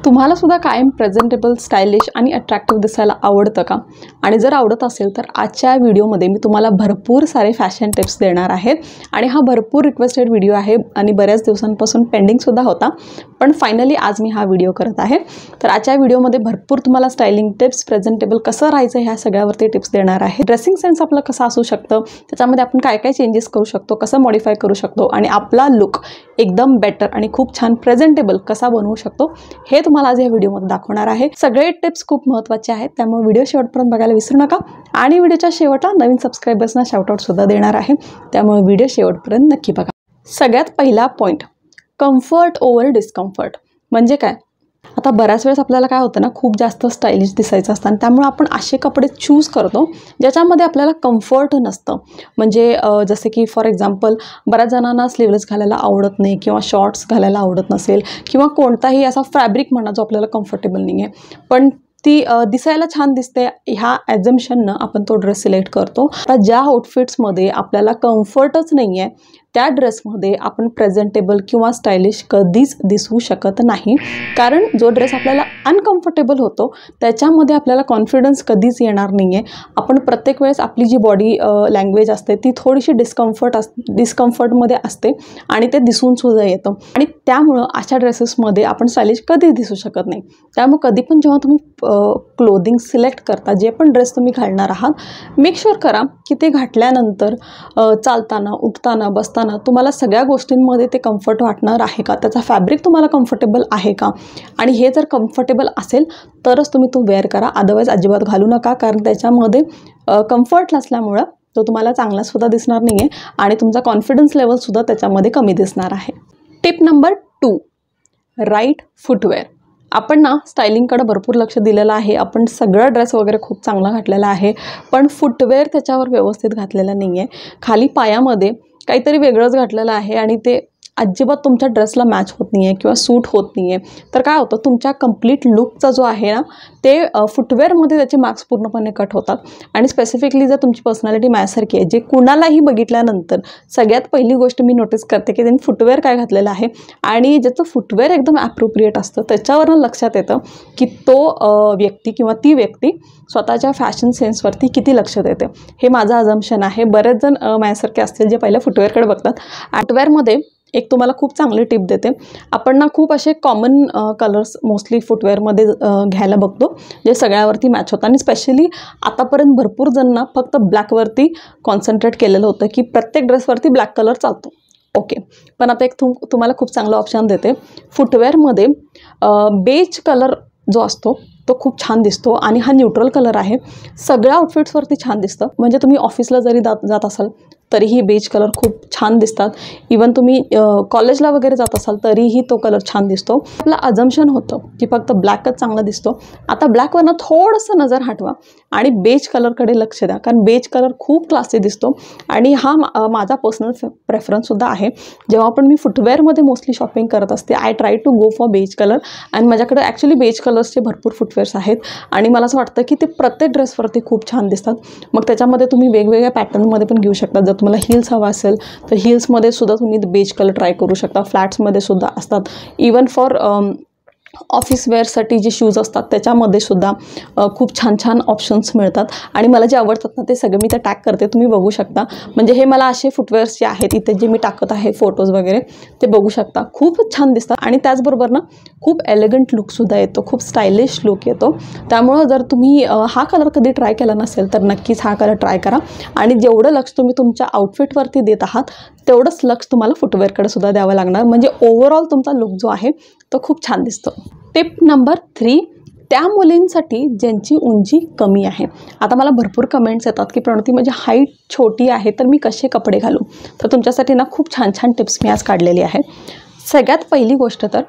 तुम्हाला सुद्धा कायम प्रेझेंटेबल, स्टायलिश आणि अट्रॅक्टिव्ह दिसायला आवडतं का? आणि जर आवडत असेल तर आजच्या व्हिडिओमध्ये मी तुम्हाला भरपूर सारे फॅशन टिप्स देणार आहे आणि हा भरपूर रिक्वेस्टेड व्हिडिओ आहे आणि बऱ्याच दिवसांपासून पेंडिंगसुद्धा होता, पण फायनली आज मी हा व्हिडिओ करत आहे. तर आजच्या व्हिडिओमध्ये भरपूर तुम्हाला स्टायलिंग टिप्स, प्रेझेंटेबल कसं राहायचं ह्या सगळ्यावरती टिप्स देणार आहे. ड्रेसिंग सेन्स आपलं कसं असू शकतं, त्याच्यामध्ये आपण काय काय चेंजेस करू शकतो, कसं मॉडिफाय करू शकतो आणि आपला लुक एकदम बेटर आणि खूप छान प्रेझेंटेबल कसा बनवू शकतो हे तुम्हाला आज या व्हिडिओमध्ये दाखवणार आहे. सगळे टिप्स खूप महत्त्वाचे आहेत, त्यामुळे व्हिडिओ शेवटपर्यंत बघायला विसरू नका. आणि व्हिडिओच्या शेवटला नवीन सबस्क्रायबर्सना शाउटआउट सुद्धा देणार आहे, त्यामुळे व्हिडिओ शेवटपर्यंत नक्की बघा. सगळ्यात पहिला पॉईंट, कम्फर्ट ओव्हर डिस्कम्फर्ट. म्हणजे काय? आता बऱ्याच वेळेस आपल्याला काय होतं ना, खूप जास्त स्टायलिश दिसायचं असतं आणि त्यामुळे आपण असे कपडे चूज करतो ज्याच्यामध्ये आपल्याला कम्फर्ट नसतं. म्हणजे जसे की फॉर एक्झाम्पल बऱ्याच जणांना स्लीवलेस घालायला आवडत नाही किंवा शॉर्ट्स घालायला आवडत नसेल किंवा कोणताही असा फॅब्रिक म्हणा जो आपल्याला कम्फर्टेबल नाही आहे, पण ती दिसायला छान दिसते ह्या ॲझम्पशननं आपण तो ड्रेस सिलेक्ट करतो. आता ज्या आउटफिट्समध्ये आपल्याला कम्फर्टच नाही आहे त्या ड्रेसमध्ये आपण प्रेझेंटेबल किंवा स्टायलिश कधीच दिसू शकत नाही, कारण जो ड्रेस आपल्याला अनकम्फर्टेबल होतो त्याच्यामध्ये आपल्याला कॉन्फिडन्स कधीच येणार नाही आहे. आपण प्रत्येक वेळेस आपली जी बॉडी लँग्वेज असते ती थोडीशी डिस्कम्फर्टमध्ये असते आणि ते दिसूनसुद्धा येतं आणि त्यामुळं अशा ड्रेसेसमध्ये आपण स्टायलिश कधीच दिसू शकत नाही. त्यामुळे कधी पण जेव्हा तुम्ही क्लोदिंग सिलेक्ट करता, जे पण ड्रेस तुम्ही घालणार आहात, मेक शुअर करा की ते घातल्यानंतर चालताना, उठताना, बसताना तुम्हाला सगळ्या गोष्टींमध्ये ते कम्फर्ट वाटणार आहे का, त्याचा फॅब्रिक तुम्हाला कम्फर्टेबल आहे का, आणि हे जर कम्फर्टेबल असेल तरच तुम्ही तो वेअर करा. अदरवाईज अजिबात घालू नका, कारण त्याच्यामध्ये कम्फर्ट नसल्यामुळं तो तुम्हाला चांगलासुद्धा दिसणार नाही आहे आणि तुमचा कॉन्फिडन्स लेवलसुद्धा त्याच्यामध्ये कमी दिसणार आहे. Tip number 2, right footwear. आपण ना स्टायलिंगकडे भरपूर लक्ष दिलेलं आहे, आपण सगळा ड्रेस वगैरे खूप चांगला घातलेला आहे, पण फुटवेअर त्याच्यावर व्यवस्थित घातलेला नाही आहे. खाली पायामध्ये काहीतरी वेगळंच घातलेलं आहे आणि ते अजिबात तुमच्या ड्रेसला मॅच होत नाही आहे किंवा सूट होत नाही आहे. तर काय होतं, तुमच्या कंप्लीट लुकचा जो आहे ना ते फुटवेअरमध्ये त्याचे मार्क्स पूर्णपणे कट होतात. आणि स्पेसिफिकली जर तुमची पर्सनॅलिटी माझ्यासारखी आहे, जे कुणालाही बघितल्यानंतर सगळ्यात पहिली गोष्ट मी नोटीस करते की त्यांनी फुटवेअर काय घातलेलं आहे, आणि ज्याचं फुटवेअर एकदम ॲप्रोप्रिएट असतं त्याच्यावरनं लक्षात येतं की तो व्यक्ती किंवा ती व्यक्ती स्वतःच्या फॅशन सेन्सवरती किती लक्ष देते. हे माझं अझम्पशन आहे. बरेच जण माझ्यासारखे असतील जे पहिल्या फुटवेअरकडे बघतात. फुटवेअरमध्ये एक तुम्हाला खूप चांगली टिप देते. आपण ना खूप असे कॉमन कलर्स मोस्टली फुटवेअरमध्ये घ्यायला बघतो जे सगळ्यावरती मॅच होतं, आणि स्पेशली आतापर्यंत भरपूर जणांना फक्त ब्लॅकवरती कॉन्सन्ट्रेट केलेलं होतं की प्रत्येक ड्रेसवरती ब्लॅक कलर चालतो. ओके, पण आता एक तुम्हाला खूप चांगला ऑप्शन देते. फुटवेअरमध्ये बेज कलर जो असतो तो खूप छान दिसतो आणि हा न्यूट्रल कलर आहे, सगळ्या आउटफिट्सवरती छान दिसतं. म्हणजे तुम्ही ऑफिसला जरी जात असाल तरीही बेज कलर खूप छान दिसतात. इवन तुम्ही कॉलेजला वगैरे जात असाल तरीही तो कलर छान दिसतो. आपलं अझम्पशन होतं की फक्त ब्लॅकच चांगला दिसतो. आता ब्लॅकवरनं थोडंसं नजर हटवा आणि बेज कलरकडे लक्ष द्या, कारण बेज कलर खूप क्लासी दिसतो आणि हा माझा पर्सनल प्रेफरन्ससुद्धा आहे. जेव्हा पण मी फुटवेअरमध्ये मोस्टली शॉपिंग करत असते, I try to go for beige colour, आणि माझ्याकडे ॲक्च्युली बेज कलर्सचे भरपूर फुटवेअर्स आहेत आणि मला असं वाटतं की ते प्रत्येक ड्रेसवरती खूप छान दिसतात. मग त्याच्यामध्ये तुम्ही वेगवेगळ्या पॅटर्नमध्ये पण घेऊ शकता. जर तुम्हाला हिल्स हवा असेल तर हिल्समध्ये सुद्धा तुम्ही बेज कलर ट्राय करू शकता. फ्लॅट्समध्ये सुद्धा असतात. इवन फॉर ऑफिस वेअरसाठी जे शूज असतात त्याच्यामध्ये सुद्धा खूप छान छान ऑप्शन्स मिळतात आणि मला जे आवडतात ना ते सगळं मी ते टॅग करते, तुम्ही बघू शकता. म्हणजे हे मला असे फुटवेअर्स जे आहेत इथे जे मी टाकत आहे फोटोज वगैरे ते बघू शकता, खूप छान दिसतात आणि त्याचबरोबर ना खूप एलिगंट लुकसुद्धा येतो, खूप स्टायलिश लुक येतो. त्यामुळं जर तुम्ही हा कलर कधी ट्राय केला नसेल तर नक्कीच हा कलर ट्राय करा आणि जेवढं लक्ष तुम्ही तुमच्या आउटफिटवरती देत आहात तेवढंच लक्ष तुम्हाला फुटवेअरकडे सुद्धा द्यावं लागणार. म्हणजे ओव्हरऑल तुमचा लुक जो आहे तो खूप छान दिसतो. टिप नंबर 3, त्या मुलींसाठी ज्यांची उंची कमी आहे. आता मला भरपूर कमेंट्स येतात की प्रणती माझी हाईट छोटी आहे तर मी कसे कपडे घालू. तर तुमच्यासाठी ना खूप छान छान टिप्स मी आज काढलेली आहे. सगळ्यात पहिली गोष्ट तर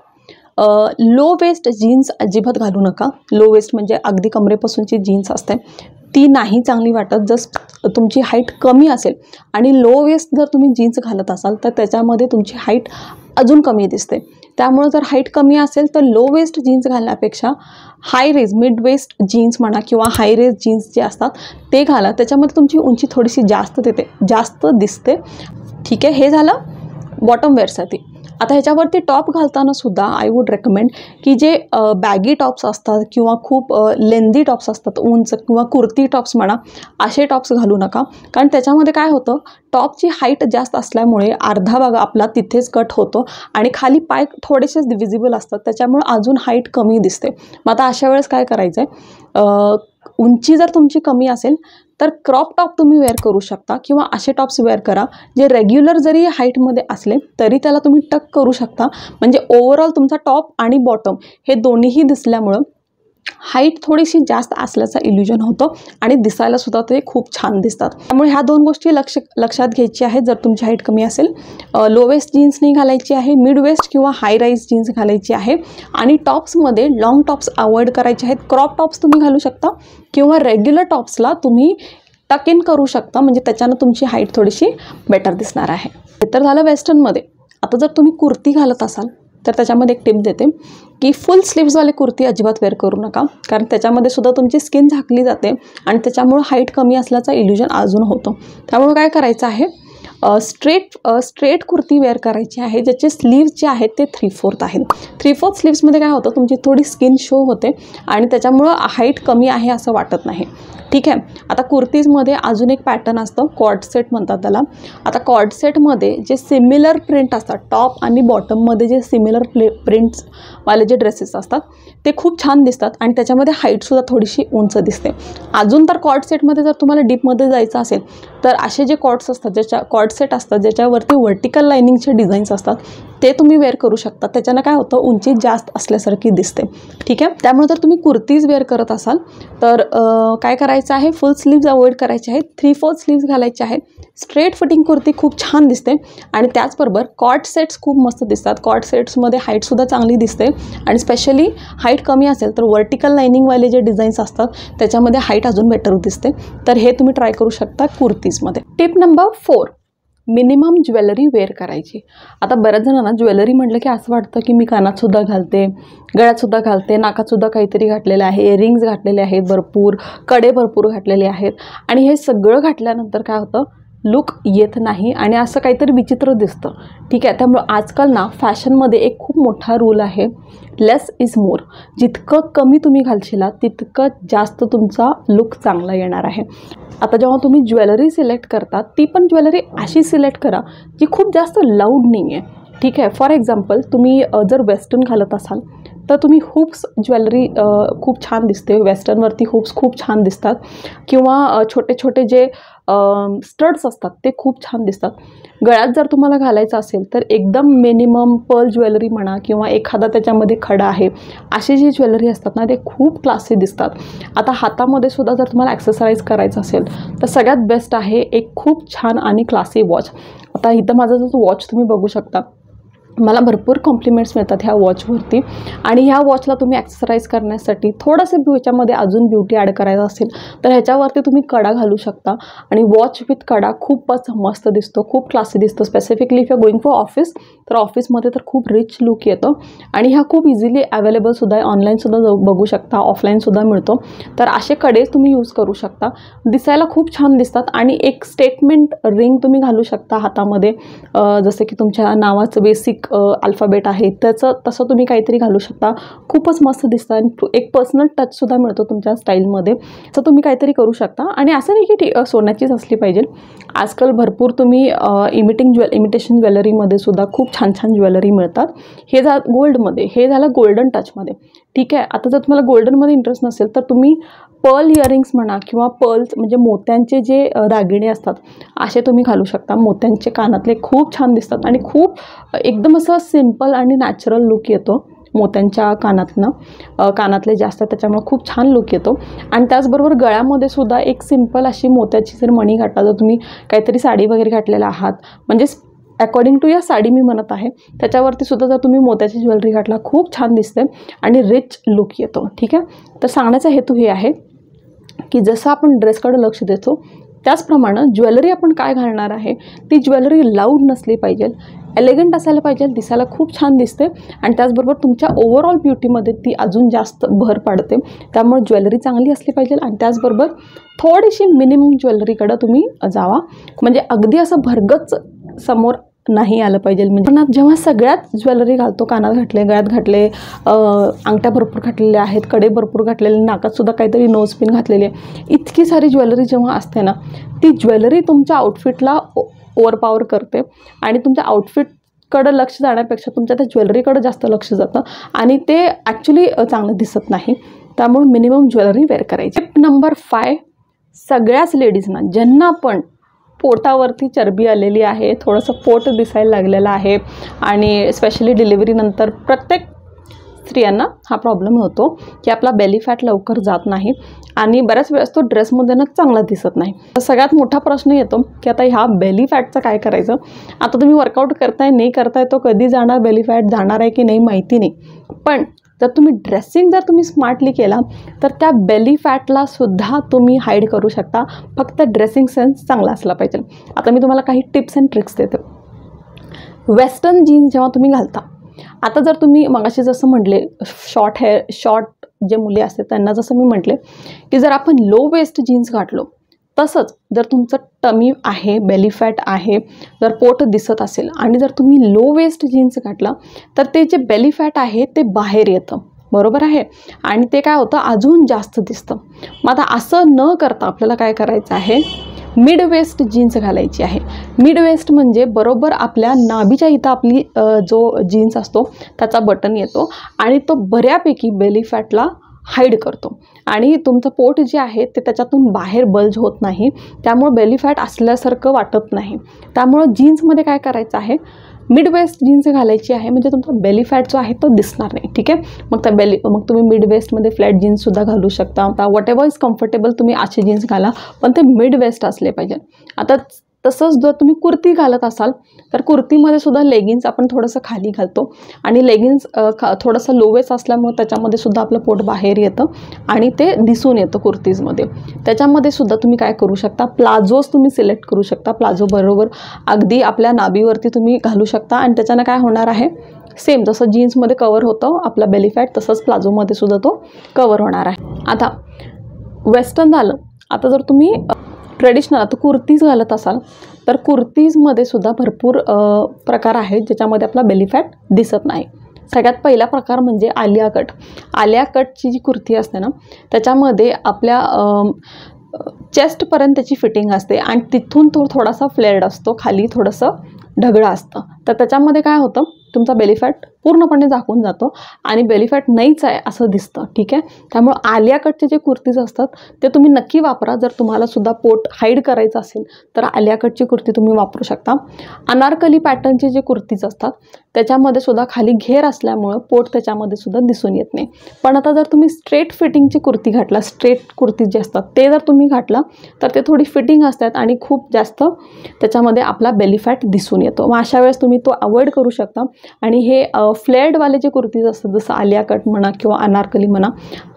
लो वेस्ट जीन्स अजिबात घालू नका. लो वेस्ट म्हणजे अगदी कमरेपासूनची जीन्स असते ती नाही चांगली वाटत. जर तुमची हाईट कमी असेल आणि लो वेस्ट जर तुम्ही जीन्स घालत असाल तर त्याच्यामध्ये तुमची हाईट अजून कमी दिसते. त्यामुळे जर हाईट कमी असेल तर लो वेस्ट जीन्स घालण्यापेक्षा हाय रेज मिड वेस्ट जीन्स म्हणा किंवा हाय रेज जीन्स जे असतात ते घाला. त्याच्यामध्ये तुमची उंची थोडीशी जास्त दिसते. ठीक आहे, हे झालं बॉटम वेअरसाठी. आता ह्याच्यावरती टॉप घालताना सुद्धा आय वुड रेकमेंड की जे बॅगी टॉप्स असतात किंवा खूप लेंदी टॉप्स असतात, उंच किंवा कुर्ती टॉप्स म्हणा, असे टॉप्स घालू नका. कारण त्याच्यामध्ये काय होतं, टॉपची हाईट जास्त असल्यामुळे अर्धा भाग आपला तिथेच कट होतो आणि खाली पाय थोडेसेच विजिबल असतात, त्याच्यामुळे अजून हाईट कमी दिसते. मग आता अशा वेळेस काय करायचं आहे, उंची जर तुमची कमी असेल तर क्रॉप टॉप तुम्ही वेअर करू शकता किंवा असे टॉप्स वेअर करा जे रेग्युलर जरी हाईटमध्ये असले तरी त्याला तुम्ही टक करू शकता. म्हणजे ओव्हरऑल तुमचा टॉप आणि बॉटम हे दोन्हीही दिसल्यामुळं हाईट थोडीशी जास्त असल्याचा इल्युजन होतो आणि दिसायला सुद्धा ते खूप छान दिसतात. त्यामुळे ह्या दोन गोष्टी लक्षात घ्यायची आहेत. जर तुमची हाईट कमी असेल, लो वेस्ट जीन्स नाही घालायची आहे, मिड वेस्ट किंवा हाय राईज जीन्स घालायची आहे आणि टॉप्समध्ये लॉंग टॉप्स अवॉइड करायचे आहेत. क्रॉप टॉप्स तुम्ही घालू शकता किंवा रेग्युलर टॉप्सला तुम्ही टक इन करू शकता, म्हणजे त्याच्यानं तुमची हाईट थोडीशी बेटर दिसणार आहे. हे तर झालं वेस्टर्नमध्ये. आता जर तुम्ही कुर्ती घालत असाल तर त्याच्यामध्ये एक टिप देते की फुल स्लीव्सवाली कुर्ती अजिबात वेअर करू नका, कारण त्याच्यामध्ये सुद्धा तुमची स्किन झाकली जाते आणि त्याच्यामुळं हाईट कमी असल्याचा इल्युजन अजून होतो. त्यामुळे काय करायचं आहे, स्ट्रेट कुर्ती वेअर करायची आहे ज्याचे स्लीव्स जे आहेत ते 3/4 आहेत. 3/4 स्लीव्समध्ये काय होतं, तुमची थोडी स्किन शो होते आणि त्याच्यामुळं हाईट कमी आहे असं वाटत नाही. ठीक आहे. आता कुर्तीजमध्ये अजून एक पॅटर्न असतं, कॉर्ड सेट म्हणतात त्याला. आता कॉर्ड सेटमध्ये जे सिमिलर प्रिंट असतात, टॉप आणि बॉटममध्ये जे सिमिलर प्रिंट्सवाले जे ड्रेसेस असतात ते खूप छान दिसतात आणि त्याच्यामध्ये हाईटसुद्धा थोडीशी उंच दिसते. अजून तर कॉर्ड सेटमध्ये जर तुम्हाला डीपमध्ये जायचं असेल तर असे जे कॉर्ड सेट असतात ज्याच्यावरती व्हर्टिकल लाईनिंगचे डिझाईन्स असतात ते तुम्ही वेअर करू शकता. त्याच्यानं काय होतं, उंची जास्त असल्यासारखी दिसते. ठीक आहे. त्यामुळे जर तुम्ही कुर्तीज वेअर करत असाल तर काय करायचं आहे, फुल स्लीव्ज अवॉइड करायचे आहेत, 3/4 स्लीव्ज घालायचे आहेत. स्ट्रेट फिटिंग कुर्ती खूप छान दिसते आणि त्याचबरोबर कॉर्ड सेट्स खूप मस्त दिसतात. कॉर्ड सेट्समध्ये हाईटसुद्धा चांगली दिसते आणि स्पेशली हाईट कमी असेल तर व्हर्टिकल लाईनिंगवाले जे डिझाईन्स असतात त्याच्यामध्ये हाईट अजून बेटर दिसते. तर हे तुम्ही ट्राय करू शकता कुर्तीजमध्ये. Tip number 4, minimum jewellery wear करायची. आता बऱ्याच जणांना ज्वेलरी म्हटलं की असं वाटतं की मी कानातसुद्धा घालते, गळ्यातसुद्धा घालते, नाकातसुद्धा काहीतरी घातलेलं आहे, इयरिंग्स घातलेले आहेत भरपूर, कडे भरपूर घातलेले आहेत आणि हे सगळं घातल्यानंतर काय होतं, लुक येत नाही आणि असं काहीतरी विचित्र दिसतं. ठीक आहे. त्यामुळे आजकाल ना फॅशनमध्ये एक खूप मोठा रूल आहे, लेस इज मोर. जितकं कमी तुम्ही घालशिला तितकं जास्त तुमचा लुक चांगला येणार आहे. आता जेव्हा तुम्ही ज्वेलरी सिलेक्ट करता ती पण ज्वेलरी अशी सिलेक्ट करा जी खूप जास्त लाऊड नाही आहे. ठीक आहे. फॉर एक्झाम्पल तुम्ही जर वेस्टर्न घालत असाल तर तुम्ही हुप्स ज्वेलरी खूप छान दिसते, वेस्टर्नवरती हुप्स खूप छान दिसतात किंवा छोटे छोटे जे स्टड्स असतात ते खूप छान दिसतात. गळ्यात जर तुम्हाला घालायचं असेल तर एकदम मिनिमम पर्ल ज्वेलरी म्हणा किंवा एखादा त्याच्यामध्ये खडा आहे, अशी जी ज्वेलरी असतात ना ते खूप क्लासी दिसतात. आता हातामध्ये सुद्धा जर तुम्हाला ॲक्सेसराईज करायचं असेल तर सगळ्यात बेस्ट आहे एक खूप छान आणि क्लासी वॉच. आता इथं माझा जो वॉच तुम्ही बघू शकता, मला भरपूर कॉम्प्लिमेंट्स मिळतात ह्या वॉचवरती आणि ह्या वॉचला तुम्ही ॲक्सेसराईज करण्यासाठी थोडंसं ह्याच्यामध्ये अजून ब्युटी ॲड करायचं असेल तर ह्याच्यावरती तुम्ही कडा घालू शकता आणि वॉच विथ कडा खूपच मस्त दिसतो, खूप क्लासी दिसतो. Specifically if you going for office तर ऑफिसमध्ये तर खूप रिच लुक येतो आणि ह्या खूप इझिली अवेलेबलसुद्धा आहे, ऑनलाईनसुद्धा बघू शकता, ऑफलाईनसुद्धा मिळतो. तर असे कडेच तुम्ही यूज करू शकता, दिसायला खूप छान दिसतात आणि एक स्टेटमेंट रिंग तुम्ही घालू शकता हातामध्ये, जसं की तुमच्या नावाचं बेसिक अल्फाबेट आहे तसं तुम्ही काहीतरी घालू शकता, खूपच मस्त दिसतं आणि एक पर्सनल टचसुद्धा मिळतो तुमच्या स्टाईलमध्ये. तर तुम्ही काहीतरी करू शकता आणि असं नाही की सोन्याचीच असली पाहिजे. आजकाल भरपूर तुम्ही इमिटेशन ज्वेलरीमध्ये सुद्धा खूप छान छान ज्वेलरी मिळतात. हे गोल्डमध्ये, हे झालं गोल्डन टचमध्ये. ठीक आहे. आता जर तुम्हाला गोल्डनमध्ये इंटरेस्ट नसेल तर तुम्ही पर्ल इयरिंग्स म्हणा किंवा पर्ल्स म्हणजे मोत्यांचे जे दागिने असतात असे तुम्ही घालू शकता. मोत्यांचे कानातले खूप छान दिसतात आणि खूप एकदम असं सिम्पल आणि नॅचरल लुक येतो मोत्यांच्या कानातले जास्त, त्याच्यामुळे खूप छान लुक येतो. आणि त्याचबरोबर गळ्यामध्ये सुद्धा एक सिम्पल अशी मोत्याची जर मणी घातला, जर तुम्ही काहीतरी साडी वगैरे घातलेला आहात, म्हणजे अकॉर्डिंग टू या साडी मी म्हणत आहे, त्याच्यावरती सुद्धा जर तुम्ही मोत्याची ज्वेलरी घातला खूप छान दिसते आणि रिच लुक येतो. ठीक आहे. तर सांगण्याचा हेतू हे आहे की जसं आपण ड्रेसकडे लक्ष देतो त्याचप्रमाणे ज्वेलरी आपण काय घालणार आहे ती ज्वेलरी लाऊड नसली पाहिजे, एलिगंट असायला पाहिजे, दिसायला खूप छान दिसते आणि त्याचबरोबर तुमच्या ओव्हरऑल ब्युटीमध्ये ती अजून जास्त भर पाडते. त्यामुळे ज्वेलरी चांगली असली पाहिजे आणि त्याचबरोबर थोडीशी मिनिमम ज्वेलरीकडे तुम्ही जावा, म्हणजे अगदी असं भरगच समोर नाही आलं पाहिजे. म्हणजे जेव्हा सगळ्यात ज्वेलरी घालतो, कानात घातले, गळ्यात घातले, अंगठ्या भरपूर घातलेल्या आहेत, कडे भरपूर घातलेले, नाकातसुद्धा काहीतरी नोज पिन घातलेली आहे, इतकी सारी ज्वेलरी जेव्हा असते ना, ती ज्वेलरी तुमच्या आउटफिटला ओव्हरपॉवर करते आणि तुमच्या आउटफिटकडं लक्ष जाण्यापेक्षा तुमच्या त्या ज्वेलरीकडं जास्त लक्ष जातं आणि ते ॲक्च्युली चांगलं दिसत नाही. त्यामुळे मिनिमम ज्वेलरी वेअर करायची. टिप नंबर 5, सगळ्याच लेडीजना ज्यांना पण पोटावरती चरबी आलेली आहे, थोडंसं पोट दिसायला लागलेलं आहे आणि स्पेशली डिलिव्हरीनंतर प्रत्येक स्त्रियांना हा प्रॉब्लेम होतो की आपला बेली फॅट लवकर जात नाही आणि बऱ्याच वेळेस तो ड्रेसमध्ये ना चांगला दिसत नाही. तर सगळ्यात मोठा प्रश्न येतो की आता ह्या बेली फॅटचं काय करायचं. आता तुम्ही वर्कआउट करताय नाही करताय, तो कधी जाणार, बेली फॅट जाणार आहे की नाही माहिती नाही, पण जर तुम्ही ड्रेसिंग जर तुम्ही स्मार्टली केला तर त्या बेली फॅटला सुद्धा तुम्ही हाईड करू शकता. फक्त ड्रेसिंग सेन्स चांगला असला पाहिजे. आता मी तुम्हाला काही टिप्स अँड ट्रिक्स देते. वेस्टर्न जीन्स जेव्हा तुम्ही घालता, आता जर तुम्ही मगाशी जसं म्हटले शॉर्ट जे मुली असते त्यांना जसं मी म्हटले की जर आपण लो वेस्ट जीन्स घातलो, तसंच जर तुमचं टमी आहे, बेली फॅट आहे, जर पोट दिसत असेल आणि जर तुम्ही लो वेस्ट जीन्स घातला तर ते जे बेली फॅट आहे ते बाहेर येतं, बरोबर आहे, आणि ते काय होतं अजून जास्त दिसतं. मग आता असं न करता आपल्याला काय करायचं आहे, मिड वेस्ट जीन्स घालायची आहे. मिड वेस्ट म्हणजे बरोबर आपल्या नाभीच्या इथं आपली जो जीन्स असतो त्याचा बटन येतो आणि तो बऱ्यापैकी बेली फॅटला हाईड करतो आणि तुमचं पोट जे आहे ते त्याच्यातून बाहेर बल्ज होत नाही, त्यामुळे बेली फॅट असल्यासारखं वाटत नाही. त्यामुळं जीन्समध्ये काय करायचं आहे, मिड वेस्ट जीन्स घालायची आहे, म्हणजे तुमचा बेली फॅट जो आहे तो दिसणार नाही. ठीक आहे, मग तुम्ही मिड वेस्टमध्ये फ्लॅट जीन्ससुद्धा घालू शकता. आता वॉट एव्हर इज कम्फर्टेबल तुम्ही असे जीन्स घाला, पण ते मिड वेस्ट असले पाहिजे. आता तसंच जर तुम्ही कुर्ती घालत असाल तर कुर्तीमध्ये सुद्धा लेगिन्स आपण थोडंसं खाली घालतो आणि लेगिन्स थोडंसं लो वेस्ट असल्यामुळे त्याच्यामध्ये सुद्धा आपलं पोट बाहेर येतं आणि ते दिसून येतं कुर्तीजमध्ये. त्याच्यामध्ये सुद्धा तुम्ही काय करू शकता, प्लाझोज तुम्ही सिलेक्ट करू शकता. प्लाझो बरोबर अगदी आपल्या नाभीवरती तुम्ही घालू शकता आणि त्याच्यानं काय होणार आहे, सेम जसं जीन्समध्ये कवर होतं आपला बेली फॅट, तसंच प्लाझोमध्ये सुद्धा तो कवर होणार आहे. आता वेस्टर्न झालं. आता जर तुम्ही ट्रेडिशनल आता कुर्तीज घालत असाल तर कुर्तीजमध्ये सुद्धा भरपूर प्रकार आहेत ज्याच्यामध्ये आपला बेली फॅट दिसत नाही. सगळ्यात पहिला प्रकार म्हणजे आलिया कट. आलिया कटची जी कुर्ती असते ना त्याच्यामध्ये आपल्या चेस्टपर्यंत त्याची फिटिंग असते आणि तिथून तो थोडासा फ्लेअर्ड असतो, खाली थोडंसं ढगळं असतं. तर त्याच्यामध्ये काय होतं, तुमचा बेली फॅट पूर्णपणे झाकून जातो आणि बेली फॅट नाहीच आहे असं दिसतं. ठीक आहे, त्यामुळे आलिया कटचे जे कुर्तीज असतात ते तुम्ही नक्की वापरा. जर तुम्हाला सुद्धा पोट हाईड करायचं असेल तर आलिया कटची कुर्ती तुम्ही वापरू शकता. अनारकली पॅटर्नचे जे कुर्तीज असतात त्याच्यामध्ये सुद्धा खाली घेर असल्यामुळं पोट त्याच्यामध्ये सुद्धा दिसून येत नाही. पण आता जर तुम्ही स्ट्रेट फिटिंगची कुर्ती घातला, स्ट्रेट कुर्तीज जे असतात ते जर तुम्ही घातला तर ते थोडी फिटिंग असतात आणि खूप जास्त त्याच्यामध्ये आपला बेली फॅट दिसून येतो. मग अशा वेळेस तुम्ही तो अवॉइड करू शकता आणि हे फ्लेअर्डवाले जे कुर्तीज असतात जसं आलिया कट म्हणा किंवा अनारकली म्हणा,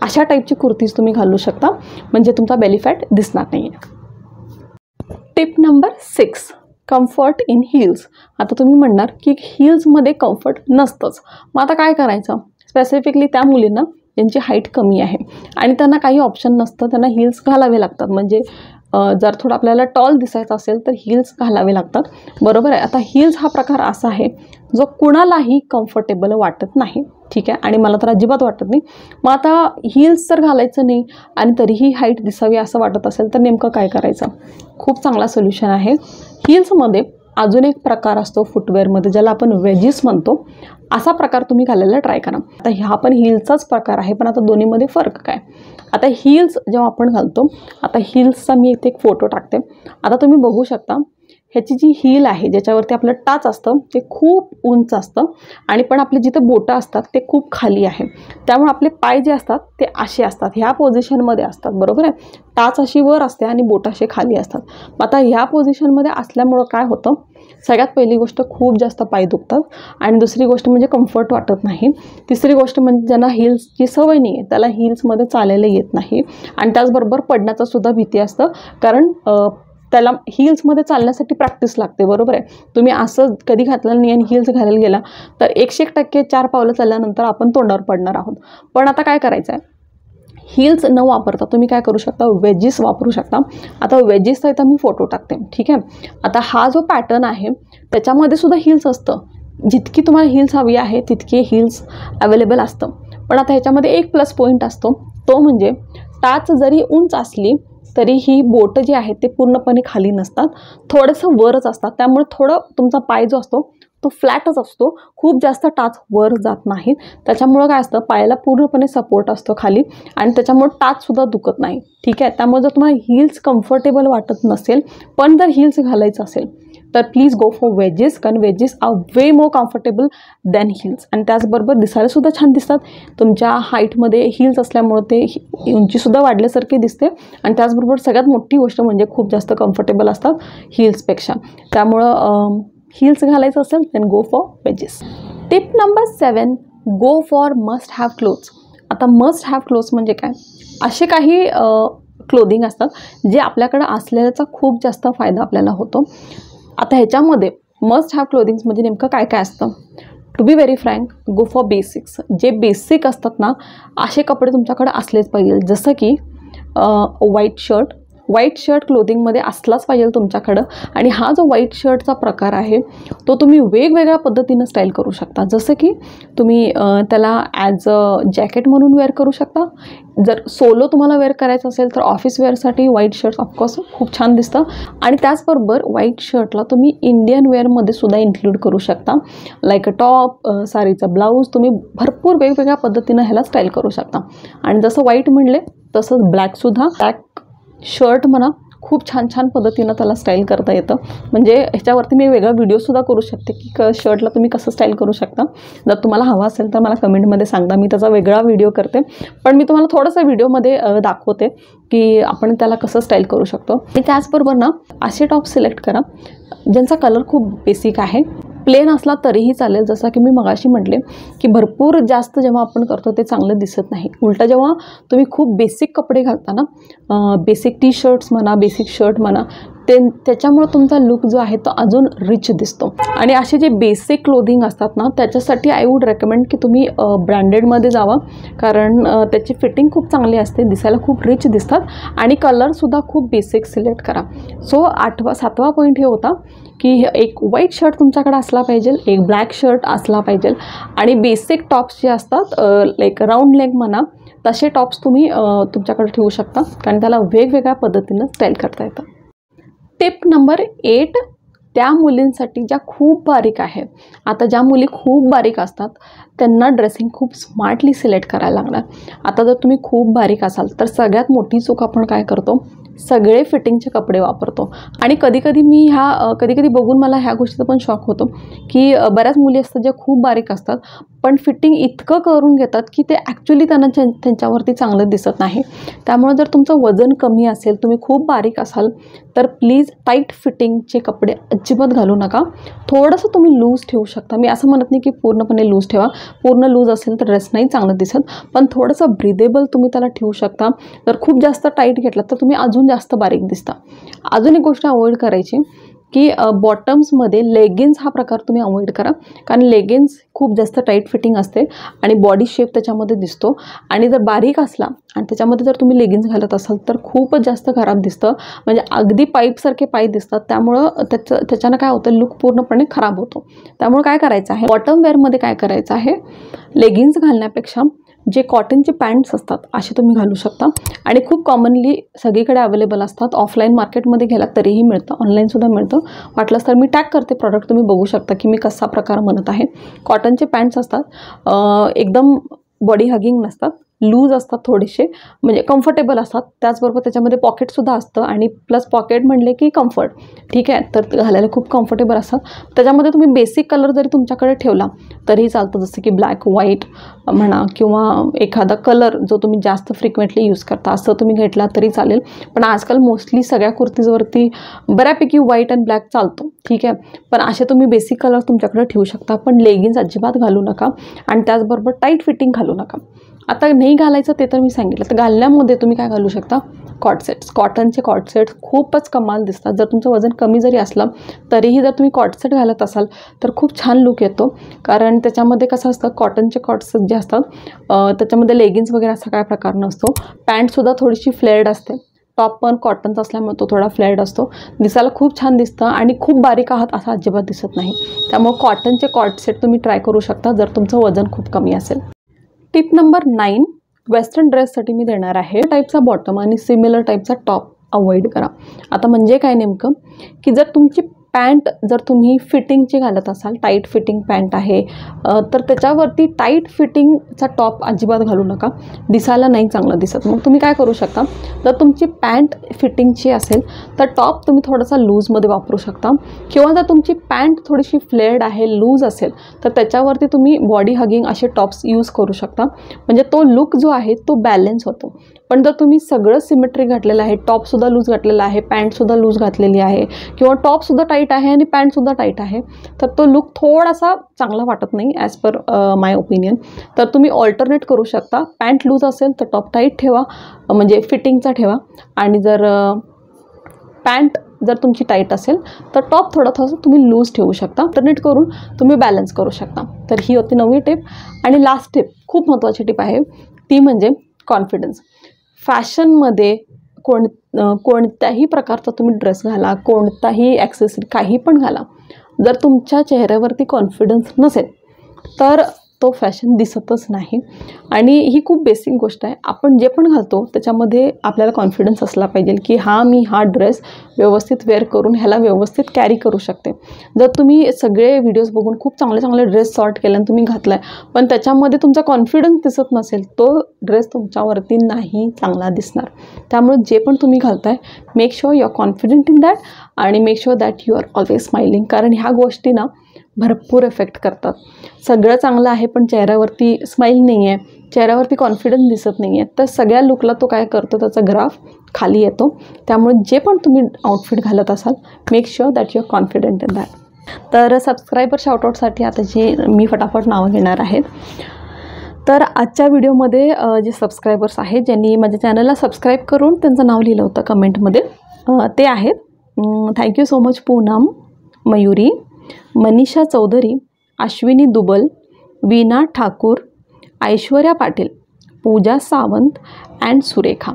अशा टाईपची कुर्तीज तुम्ही घालू शकता, म्हणजे तुमचा बेली फॅट दिसणार नाही आहे. Tip number 6, comfort in heels. आता तुम्ही म्हणणार की हील्समध्ये कम्फर्ट नसतंच, मग आता काय करायचं. स्पेसिफिकली त्या मुलींना ज्यांची हाईट कमी आहे आणि त्यांना काही ऑप्शन नसतं, त्यांना हील्स घालावे लागतात. म्हणजे जर थोडं आपल्याला टॉल दिसायचं असेल तर हील्स घालावे लागतात, बरोबर आहे. आता हील्स हा प्रकार असा आहे जो कुणालाही कम्फर्टेबल वाटत नाही. ठीक आहे, आणि मला तर अजिबात वाटत नाही. मग आता हील्स जर घालायचं नाही आणि तरीही हाईट दिसावी असं वाटत असेल तर नेमकं काय करायचं. खूप चांगला सोल्युशन आहे. हील्समध्ये अजून एक प्रकार असतो फुटवेअरमध्ये ज्याला आपण वेजीस म्हणतो, असा प्रकार तुम्ही घालायला ट्राय करा. आता हा पण हील्सचाच प्रकार आहे, पण आता दोन्हीमध्ये फरक काय. आता हील्स जेव्हा आपण घालतो, आता हील्सचा मी इथे एक फोटो टाकते. आता तुम्ही बघू शकता ह्याची जी हील आहे ज्याच्यावरती आपलं टाच असतं ते खूप उंच असतं आणि पण आपले जिथं बोटं असतात ते खूप खाली आहे. त्यामुळे आपले पाय जे असतात ते असे असतात, ह्या पोझिशनमध्ये असतात, बरोबर आहे. टाच अशी वर असते आणि बोटं असे खाली असतात. आता ह्या पोझिशनमध्ये असल्यामुळं काय होतं, सगळ्यात पहिली गोष्ट खूप जास्त पाय दुखतात आणि दुसरी गोष्ट म्हणजे कम्फर्ट वाटत नाही. तिसरी गोष्ट म्हणजे ज्यांना हील्सची सवय नाही आहे त्याला हील्समध्ये चालायला येत नाही आणि त्याचबरोबर पडण्याचा सुद्धा भीती असतं, कारण त्याला हील्समध्ये चालण्यासाठी प्रॅक्टिस लागते, बरोबर आहे. तुम्ही असं कधी घातलं नाही आणि हील्स घालायला गेला तर 100% 4 पावलं चालल्यानंतर आपण तोंडावर पडणार आहोत. पण आता काय करायचं आहे, हील्स न वापरता तुम्ही काय करू शकता, वेजीस वापरू शकता. आता वेजीसचा इथं मी फोटो टाकते. ठीक आहे, आता हा जो पॅटर्न आहे त्याच्यामध्ये सुद्धा हिल्स असतं. जितकी तुम्हाला हिल्स हवी आहे तितकी हिल्स अवेलेबल असतं. पण आता ह्याच्यामध्ये एक प्लस पॉईंट असतो, तो म्हणजे टाच जरी उंच असली तरी ही बोटं जी आहेत ते पूर्णपणे खाली नसतात, थोडंसं वरच असतात. त्यामुळे थोडं तुमचा पाय जो असतो तो फ्लॅटच असतो, खूप जास्त टाच वर जात नाहीत. त्याच्यामुळं काय असतं, पायाला पूर्णपणे सपोर्ट असतो खाली आणि त्याच्यामुळे टाचसुद्धा दुखत नाही. ठीक आहे. त्यामुळे जर तुम्हाला हिल्स कम्फर्टेबल वाटत नसेल पण जर हिल्स घालायचं असेल तर प्लीज गो फॉर वेजेस, कारण वेजेस आर वे मोर कम्फर्टेबल दॅन हिल्स. आणि त्याचबरोबर दिसायलासुद्धा छान दिसतात. तुमच्या हाईटमध्ये हिल्स असल्यामुळं ते उंचीसुद्धा वाढल्यासारखी दिसते आणि त्याचबरोबर सगळ्यात मोठी गोष्ट म्हणजे खूप जास्त कम्फर्टेबल असतात हिल्सपेक्षा. त्यामुळं हिल्स घालायचं असेल then go for wedges. Tip number 7, go for must have clothes. आता मस्ट हॅव क्लोथ्स म्हणजे काय, असे काही क्लोदिंग असतात जे आपल्याकडं असलेल्याचा खूप जास्त फायदा आपल्याला होतो. आता ह्याच्यामध्ये मस्ट हॅव क्लोदिंग्स म्हणजे नेमकं काय काय असतं. To be very frank, go for basics. जे बेसिक असतात ना असे कपडे तुमच्याकडे असलेच पाहिजे. जसं की व्हाईट शर्ट क्लोदिंगमध्ये असलाच पाहिजे तुमच्याकडं. आणि हा जो व्हाईट शर्टचा प्रकार आहे तो तुम्ही वेगवेगळ्या पद्धतीनं स्टाईल करू शकता. जसं की तुम्ही त्याला ॲज अ जॅकेट म्हणून वेअर करू शकता. जर सोलो तुम्हाला वेअर करायचं असेल तर ऑफिस वेअरसाठी व्हाईट शर्ट ऑफकोर्स खूप छान दिसतं. आणि त्याचबरोबर व्हाईट शर्टला तुम्ही इंडियन वेअरमध्ये सुद्धा इन्क्लूड करू शकता. लाईक अ टॉप, साडीचा ब्लाऊज, तुम्ही भरपूर वेगवेगळ्या पद्धतीनं ह्याला स्टाईल करू शकता. आणि जसं व्हाईट म्हणले तसंच ब्लॅकसुद्धा, ब्लॅक शर्ट म्हणा, खूप छान छान पद्धतीनं त्याला स्टाईल करता येतं. म्हणजे ह्याच्यावरती मी वेगळा व्हिडिओसुद्धा करू शकते की शर्टला तुम्ही कसं स्टाईल करू शकता. जर तुम्हाला हवा असेल तर मला कमेंटमध्ये सांगा, मी त्याचा वेगळा व्हिडिओ करते. पण मी तुम्हाला थोडंसं व्हिडिओमध्ये दाखवते की आपण त्याला कसं स्टाईल करू शकतो. आणि त्याचबरोबर ना असे टॉप सिलेक्ट करा ज्यांचा कलर खूप बेसिक आहे. प्लेन असला तरीही चालेल. जसं की मी मगाशी म्हटले की भरपूर जास्त जेव्हा आपण करतो ते चांगलं दिसत नाही. उलटा जेव्हा तुम्ही खूप बेसिक कपडे घालता ना, बेसिक टी शर्ट्स म्हणा, बेसिक शर्ट म्हणा, त्याच्यामुळे तुमचा लुक जो आहे तो अजून रिच दिसतो. आणि असे जे बेसिक क्लोदिंग असतात ना त्याच्यासाठी आय वूड रेकमेंड की तुम्ही ब्रँडेडमध्ये जावा, कारण त्याची फिटिंग खूप चांगली असते, दिसायला खूप रिच दिसतात आणि कलरसुद्धा खूप बेसिक सिलेक्ट करा. सो 7वा पॉईंट हे होता की एक व्हाईट शर्ट तुमच्याकडे असला पाहिजे, एक ब्लॅक शर्ट असला पाहिजे आणि बेसिक टॉप्स जे असतात लाईक राऊंड लेग म्हणा तसे टॉप्स तुम्ही तुमच्याकडे ठेवू शकता, कारण त्याला वेगवेगळ्या पद्धतीनं स्टाईल करता येतं. टिप नंबर 8, त्या मुलींसाठी ज्या खूप बारीक आहेत. आता ज्या मुली खूप बारीक असतात त्यांना ड्रेसिंग खूप स्मार्टली सिलेक्ट करायला लागणार. आता जर तुम्ही खूप बारीक असाल तर सगळ्यात मोठी चूक आपण काय करतो, सगळे फिटिंगचे कपडे वापरतो. आणि कधीकधी मी कधीकधी बघून मला ह्या गोष्टीचा पण शॉक होतो की बऱ्याच मुली असतात ज्या खूप बारीक असतात पण फिटिंग इतकं करून घेतात की ते ॲक्च्युली त्यांच्यावरती चांगलं दिसत नाही. त्यामुळे जर तुमचं वजन कमी असेल, तुम्ही खूप बारीक असाल तर प्लीज टाईट फिटिंगचे कपडे अजिबात घालू नका. थोडंसं तुम्ही लूज ठेवू शकता. मी असं म्हणत नाही की पूर्णपणे लूज ठेवा, पूर्ण लूज असेल तर ड्रेस नाही चांगलं दिसत, पण थोडंसं ब्रिदेबल तुम्ही त्याला ठेवू शकता. जर खूप जास्त टाईट घेतला तर तुम्ही अजून जास्त बारीक दिसता. अजून एक गोष्ट अवॉइड करायची की बॉटम्समध्ये लेगिन्स हा प्रकार तुम्ही अवॉइड करा, कारण लेगिन्स खूप जास्त टाईट फिटिंग असते आणि बॉडी शेप त्याच्यामध्ये दिसतो. आणि जर बारीक असला आणि त्याच्यामध्ये जर तुम्ही लेगिन्स घालत असाल तर खूपच जास्त खराब दिसतं, म्हणजे अगदी पाईपसारखे पाय दिसतात. त्यामुळं त्याच्यानं काय होतं, लुक पूर्णपणे खराब होतो. त्यामुळे काय करायचं आहे, बॉटम वेअरमध्ये काय करायचं आहे, लेगिन्स घालण्यापेक्षा जे कॉटनचे पॅन्ट्स असतात असे तुम्ही घालू शकता. आणि खूप कॉमनली सगळीकडे अवेलेबल असतात. ऑफलाईन मार्केटमध्ये गेलात तरीही मिळतं, ऑनलाईनसुद्धा मिळतं. वाटलंच तर मी टॅग करते प्रॉडक्ट, तुम्ही बघू शकता की मी कसा प्रकार म्हणत आहे. कॉटनचे पॅन्ट्स असतात, एकदम बॉडी हगिंग नसतात, लूज असतात, थोडेसे म्हणजे कम्फर्टेबल असतात. त्याचबरोबर त्याच्यामध्ये पॉकेटसुद्धा असतं आणि प्लस पॉकेट म्हणले की कम्फर्ट, ठीक आहे, तर घालायला खूप कम्फर्टेबल असतात. त्याच्यामध्ये तुम्ही बेसिक कलर जरी तुमच्याकडे ठेवला तरीही चालतं, जसं की ब्लॅक, व्हाईट म्हणा किंवा एखादा कलर जो तुम्ही जास्त फ्रिक्वेंटली यूज करता असं तुम्ही घेतला तरी चालेल. पण आजकाल मोस्टली सगळ्या कुर्तीजवरती बऱ्यापैकी व्हाईट अँड ब्लॅक चालतो, ठीक आहे. पण असे तुम्ही बेसिक कलर तुमच्याकडे ठेवू शकता, पण लेगिन्स अजिबात घालू नका आणि त्याचबरोबर टाईट फिटिंग घालू नका. आता नाही घालायचं ते तर मी सांगितलं. तर घालण्यामध्ये तुम्ही काय घालू शकता, कॉटसेट्स, कॉटनचे कॉटसेट्स खूपच कमाल दिसतात. जर तुमचं वजन कमी जरी असलं तरीही जर तुम्ही कॉटसेट घालत असाल तर खूप छान लुक येतो, कारण त्याच्यामध्ये कसं असतं, कॉटनचे कॉटसेट जे असतात त्याच्यामध्ये लेगिन्स वगैरे असा काय प्रकार नसतो. पॅन्टसुद्धा थोडीशी फ्लेअर्ड असते, टॉप पण कॉटनचा असल्यामुळे तो थोडा फ्लेअर्ड असतो, दिसायला खूप छान दिसतं आणि खूप बारीक आहात असं अजिबात दिसत नाही. त्यामुळे कॉटनचे कॉट सेट तुम्ही ट्राय करू शकता जर तुमचं वजन खूप कमी असेल. टिप नंबर 9 वेस्टर्न ड्रेससाठी मी देणार आहे. टाईपचा बॉटम आणि सिमिलर टाईपचा टॉप अवॉइड करा. आता म्हणजे काय नेमकं की जर तुमची पॅन्ट जर तुम्ही फिटिंगची घालत असाल, टाईट फिटिंग पॅन्ट आहे तर त्याच्यावरती टाईट फिटिंगचा टॉप अजिबात घालू नका, दिसायला नाही चांगलं दिसत. मग तुम्ही काय करू शकता, जर तुमची पॅन्ट फिटिंगची असेल तर टॉप तुम्ही थोडासा लूजमध्ये वापरू शकता, किंवा जर तुमची पॅन्ट थोडीशी फ्लेअर्ड आहे, लूज असेल तर त्याच्यावरती तुम्ही बॉडी हगिंग असे टॉप्स यूज करू शकता. म्हणजे तो लुक जो आहे तो बॅलन्स होतो. पण जर तुम्ही सगळं सिमेट्रिक घातलेलं आहे, टॉपसुद्धा लूज घातलेला आहे, पॅन्टसुद्धा लूज घातलेली आहे, किंवा टॉपसुद्धा टाईट आहे आणि पॅन्टसुद्धा टाईट आहे, तर तो लुक थोडासा चांगला वाटत नाही ॲज पर माय ओपिनियन. तर तुम्ही ऑल्टरनेट करू शकता. पॅन्ट लूज असेल तर टॉप टाईट ठेवा, म्हणजे फिटिंगचा ठेवा, आणि जर पॅन्ट जर तुमची टाईट असेल तर टॉप थोडंसं तुम्ही लूज ठेवू शकता. ऑल्टरनेट करून तुम्ही बॅलन्स करू शकता. तर ही होती 9वी टिप. आणि लास्ट टिप, खूप महत्त्वाची टिप आहे, ती म्हणजे कॉन्फिडन्स. फॅशनमध्ये कोणत्याही प्रकारचा तुम्ही ड्रेस घाला, कोणताही ॲक्सेसरी काही पण घाला, जर तुमच्या चेहऱ्यावरती कॉन्फिडन्स नसेल तर तो फॅशन दिसतच नाही. आणि ही खूप बेसिक गोष्ट आहे. आपण जे पण घालतो त्याच्यामध्ये आपल्याला कॉन्फिडन्स असला पाहिजे की मी हा ड्रेस व्यवस्थित वेअर करून ह्याला व्यवस्थित कॅरी करू शकते. जर तुम्ही सगळे व्हिडिओज बघून खूप चांगले चांगले ड्रेस सॉर्ट केले आणि तुम्ही घातला आहे पण त्याच्यामध्ये तुमचा कॉन्फिडन्स दिसत नसेल, तो ड्रेस तुमच्यावरती नाही चांगला दिसणार. त्यामुळे जे पण तुम्ही घालताय, make sure you are confident in that आणि make sure that you are always smiling. कारण ह्या गोष्टी ना भरपूर इफेक्ट करतात. सगळं चांगलं आहे पण चेहऱ्यावरती स्माईल नाही आहे, चेहऱ्यावरती कॉन्फिडन्स दिसत नाही आहे, तर सगळ्या लुकला तो काय करतो, त्याचा ग्राफ खाली येतो. त्यामुळे जे पण तुम्ही आउटफिट घालत असाल, make sure that you are confident in that. तर सबस्क्रायबर शाउटआउटसाठी आता जे मी फटाफट नावं घेणार आहेत. तर आजच्या व्हिडिओमध्ये जे सबस्क्रायबर्स आहेत ज्यांनी माझ्या चॅनलला सबस्क्राईब करून त्यांचं नाव लिहिलं होतं कमेंटमध्ये, ते आहेत thank you so much Poonam, Mayuri, Manisha Chaudhary, Ashwini Dubal, Veena Thakur, Aishwarya Patil, Pooja Sawant and Surekha.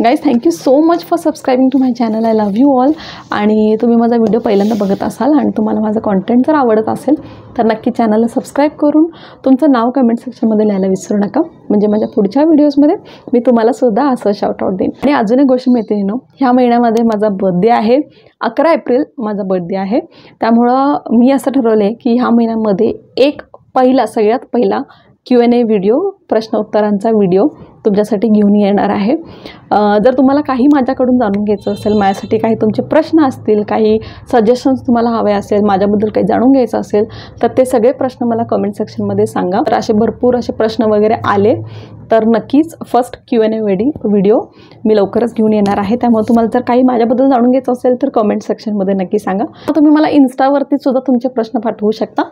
Guys thank you so much for subscribing to my channel. I love you all. आणि तुम्ही माझा व्हिडिओ पहिल्यांदा बघत असाल आणि तुम्हाला माझं कॉन्टेंट जर आवडत असेल तर नक्की चॅनलला सबस्क्राईब करून तुमचं नाव कमेंट सेक्शनमध्ये लिहायला विसरू नका. म्हणजे माझ्या पुढच्या व्हिडिओजमध्ये मी तुम्हालासुद्धा असं शाउटआउट देईन. आणि अजून एक गोष्ट मैत्रिणींनो, ह्या महिन्यामध्ये माझा बर्थडे आहे. 11 एप्रिल माझा बर्थडे आहे. त्यामुळं मी असं ठरवलं आहे की ह्या महिन्यामध्ये सगळ्यात पहिला Q&A व्हिडिओ, प्रश्न उत्तरांचा व्हिडिओ तुमच्यासाठी घेऊन येणार आहे. जर तुम्हाला काही माझ्याकडून जाणून घ्यायचं असेल, माझ्यासाठी काही तुमचे प्रश्न असतील, काही सजेशन्स तुम्हाला हवे असेल, माझ्याबद्दल काही जाणून घ्यायचं असेल तर ते सगळे प्रश्न मला कमेंट सेक्शनमध्ये सांगा. तर असे भरपूर असे प्रश्न वगैरे आले तर नक्कीच फर्स्ट Q&A व्हिडिओ मी लवकरच घेऊन येणार आहे. त्यामुळे तुम्हाला जर काही माझ्याबद्दल जाणून घ्यायचं असेल तर कमेंट सेक्शनमध्ये नक्की सांगा. तुम्ही मला इन्स्टावरती सुद्धा तुमचे प्रश्न पाठवू शकता.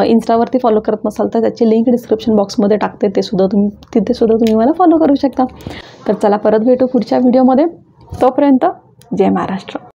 इन्स्टावरती फॉलो करत नसाल तर त्याची लिंक डिस्क्रिप्शन बॉक्समध्ये टाकते, तिथे सुद्धा तुम्ही मला फॉलो करू शकता. तर चला परत भेटू पुढच्या व्हिडिओमध्ये. तोपर्यंत जय महाराष्ट्र.